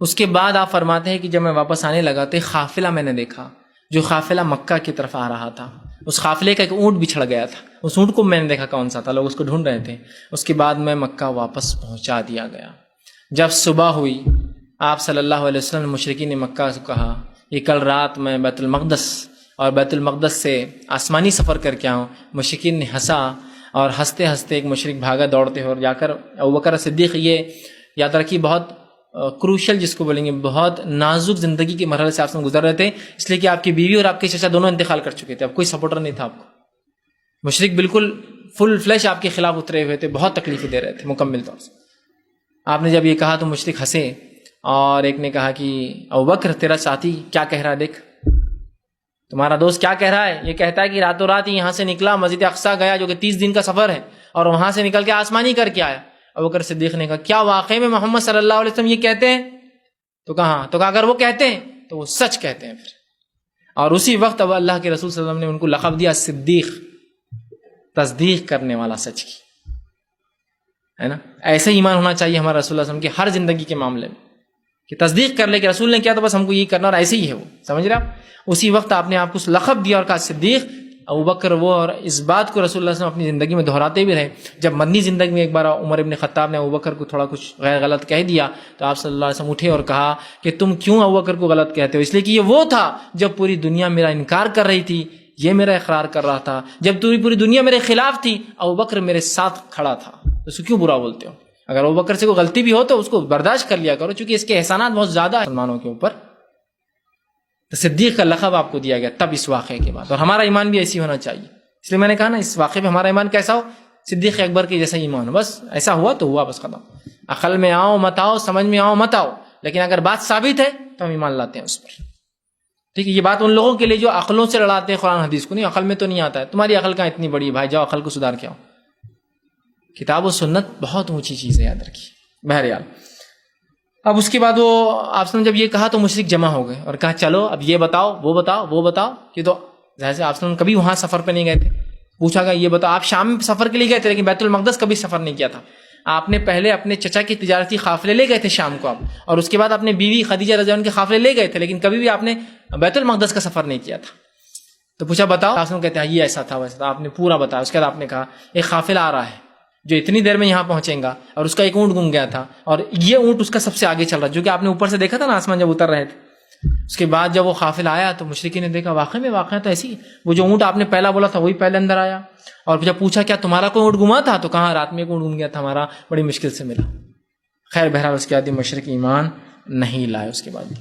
اس کے بعد آپ فرماتے ہیں کہ جب میں واپس آنے لگا تو ایک قافلہ میں نے دیکھا جو قافلہ مکہ کی طرف آ رہا تھا. اس قافلے کا ایک اونٹ بچھڑ گیا تھا. اس اونٹ کو میں نے دیکھا کون سا تھا، لوگ اس کو ڈھونڈ رہے تھے. اس کے بعد میں مکہ واپس پہنچا دیا گیا. جب صبح ہوئی آپ صلی اللہ علیہ وسلم نے مشرکین مکہ سے کہا کہ کل رات میں بیت المقدس اور بیت المقدس سے آسمانی سفر کر کے آؤں. مشرکین نے ہنسا اور ہنستے ہنستے ایک مشرک بھاگا دوڑتے ہوئے اور جا کر ابوبکر صدیق، یہ یاد رکھیے بہت کروشل جس کو بولیں گے، بہت نازک زندگی کے مرحلے سے آپ سے گزر رہے تھے، اس لیے کہ آپ کی بیوی اور آپ کے چچا دونوں انتقال کر چکے تھے. اب کوئی سپورٹر نہیں تھا آپ کو. مشرک بالکل فل فلیش آپ کے خلاف اترے ہوئے تھے، بہت تکلیفیں دے رہے تھے مکمل طور سے. آپ نے جب یہ کہا تو مشرک ہنسے اور ایک نے کہا کہ ابوبکر تیرا ساتھی کیا کہہ رہا ہے، دیکھ تمہارا دوست کیا کہہ رہا ہے. یہ کہتا ہے کہ راتوں رات یہاں سے نکلا، مسجد اقصیٰ گیا جو کہ 30 دن کا سفر ہے، اور وہاں سے نکل کے آسمانی کر کے آیا. ابوبکر صدیق نے کہا کیا واقعی میں محمد صلی اللہ علیہ وسلم یہ کہتے ہیں؟ تو کہا اگر وہ کہتے ہیں تو وہ سچ کہتے ہیں پھر. اور اسی وقت اب اللہ کے رسول صلی اللہ علیہ وسلم نے ان کو لقب دیا صدیق، تصدیق کرنے والا سچ کی، ہے نا. ایسا ایمان ہونا چاہیے ہمارا رسول اللہ علیہ وسلم کے ہر زندگی کے معاملے میں، کہ تصدیق کر لے کہ رسول نے کیا تو بس ہم کو یہ کرنا، اور ایسے ہی ہے وہ. سمجھ رہے آپ؟ اسی وقت آپ نے آپ کو لقب دیا اور کہا صدیق. ابوبکر وہ، اور اس بات کو رسول اللہ صلی اللہ علیہ وسلم اپنی زندگی میں دہراتے بھی رہے. جب مدنی زندگی میں ایک بار عمر ابن خطاب نے ابوبکر کو تھوڑا کچھ غیر غلط کہہ دیا تو آپ صلی اللہ علیہ وسلم اٹھے اور کہا کہ تم کیوں ابوبکر کو غلط کہتے ہو؟ اس لیے کہ یہ وہ تھا جب پوری دنیا میرا انکار کر رہی تھی، یہ میرا اقرار کر رہا تھا. جب پوری دنیا میرے خلاف تھی، ابوبکر میرے ساتھ کھڑا تھا. تو اس کو کیوں برا بولتے ہو؟ اگر ابوبکر سے کوئی غلطی بھی ہو تو اس کو برداشت کر لیا کرو، چونکہ اس کے احسانات بہت زیادہ ہیں مسلمانوں کے اوپر. تو صدیق کا لقب آپ کو دیا گیا تب اس واقعے کے بعد. اور ہمارا ایمان بھی ایسی ہونا چاہیے. اس لیے میں نے کہا نا، اس واقعے میں ہمارا ایمان کیسا ہو؟ صدیق اکبر کے جیسا ایمان ہو. بس ایسا ہوا تو ہوا، بس ختم. عقل میں آؤ مت آؤ، سمجھ میں آؤ مت آؤ، لیکن اگر بات ثابت ہے تو ہم ایمان لاتے ہیں اس پر. ٹھیک ہے؟ یہ بات ان لوگوں کے لیے جو عقلوں سے لڑاتے ہیں قرآن حدیث کو. نہیں، عقل میں تو نہیں آتا ہے. تمہاری عقل کہاں اتنی بڑی ہے بھائی، جاؤ عقل کو سدھار کے آؤ. کتاب و سنت بہت اونچی چیز ہے، یاد رکھیے. بہرحال اب اس کے بعد وہ آپ نے جب یہ کہا تو مشرک جمع ہو گئے اور کہا چلو اب یہ بتاؤ، وہ بتاؤ، وہ بتاؤ. یہ تو ظاہر سے آپ کبھی وہاں سفر پہ نہیں گئے تھے. پوچھا گیا یہ بتاؤ، آپ شام سفر کے لیے گئے تھے لیکن بیت المقدس کبھی سفر نہیں کیا تھا. آپ نے پہلے اپنے چچا کی تجارتی قافلے لے گئے تھے شام کو آپ، اور اس کے بعد اپنے بیوی خدیجہ رضی اللہ عنہا کے قافلے لے گئے تھے، لیکن کبھی بھی آپ نے بیت المقدس کا سفر نہیں کیا تھا. تو پوچھا بتاؤ. آپ کہتے ہیں یہ ایسا تھا ویسا تھا. آپ نے پورا بتایا. اس کے بعد آپ نے کہا ایک قافلہ آ رہا ہے جو اتنی دیر میں یہاں پہنچے گا، اور اس کا ایک اونٹ گم گیا تھا، اور یہ اونٹ اس کا سب سے آگے چل رہا ہے، جو کہ آپ نے اوپر سے دیکھا تھا نا آسمان جب اتر رہے تھے. اس کے بعد جب وہ قافلہ آیا تو مشرکین نے دیکھا واقعہ تو ایسی، وہ جو اونٹ آپ نے پہلا بولا تھا وہی پہلے اندر آیا. اور جب پوچھا کیا تمہارا کوئی اونٹ گما تھا؟ تو کہاں رات میں ایک اونٹ گم گیا تھا ہمارا، بڑی مشکل سے ملا. خیر بہرحال اس کے بعد مشرک ایمان نہیں لائے اس کے بعد.